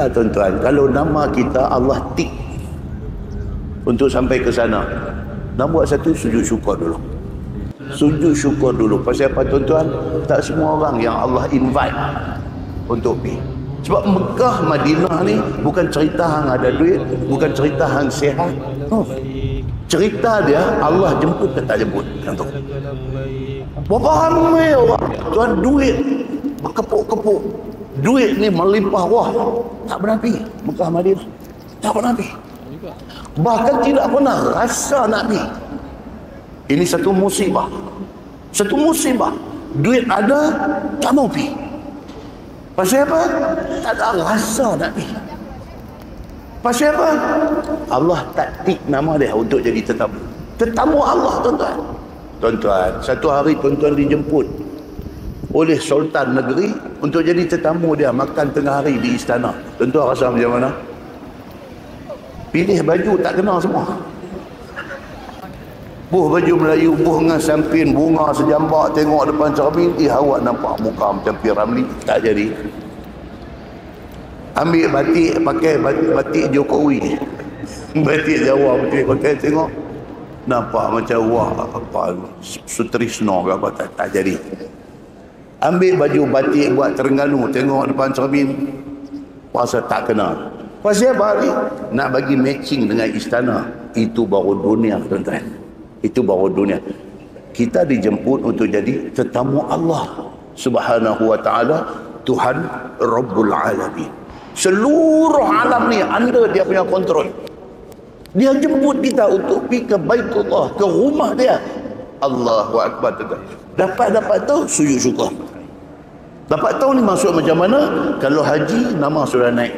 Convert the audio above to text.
kita tuan-tuan, kalau nama kita Allah tik untuk sampai ke sana, nak buat satu sujud syukur dulu. Sujud syukur dulu. Pasal apa tuan-tuan? Tak semua orang yang Allah invite untuk pergi. Sebab Mekah, Madinah ni bukan cerita hang ada duit, bukan cerita hang sihat. Cerita dia Allah jemput ke tak jemput. Tentu. Berapa ramai orang tuan duit berkepuk-kepuk. Duit ni melimpah ruah. Tak pernah pergi Mekah, Madinah. Tak pernah pergi. Bahkan tidak pernah rasa nak pergi. Ini satu musibah. Satu musibah. Duit ada, tak mau pergi. Pasal apa? Tak ada rasa nak pergi. Pasal apa? Allah tak tik nama dia untuk jadi tetamu. Tetamu Allah, tuan-tuan. Tuan-tuan, satu hari tuan-tuan dijemput oleh Sultan negeri untuk jadi tetamu dia makan tengah hari di istana. Tuan-tuan rasa macam mana? Pilih baju tak kena semua. Buh baju Melayu, buh dengan sampin, bunga sejambak, tengok depan cermin, awak nampak muka macam Piramli. Tak jadi. Ambil batik, pakai batik Jokowi. Batik Jawa betul pakai, tengok. Nampak macam wah apa Sutrisno ke apa, tak jadi. Ambil baju batik buat Terengganu, tengok depan cermin, rasa tak kena. Pasal apa ni? Nak bagi matching dengan istana. Itu baru dunia, tuan-tuan. Itu baru dunia. Kita dijemput untuk jadi tetamu Allah Subhanahu wa ta'ala, Tuhan Rabbul Alamin. Seluruh alam ni anda dia punya kontrol. Dia jemput kita untuk pergi ke Baitullah, ke rumah dia. Allahu Akbar. Dapat tahu sujud syukur. Dapat tahu ni maksud macam mana? Kalau haji nama sudah naik.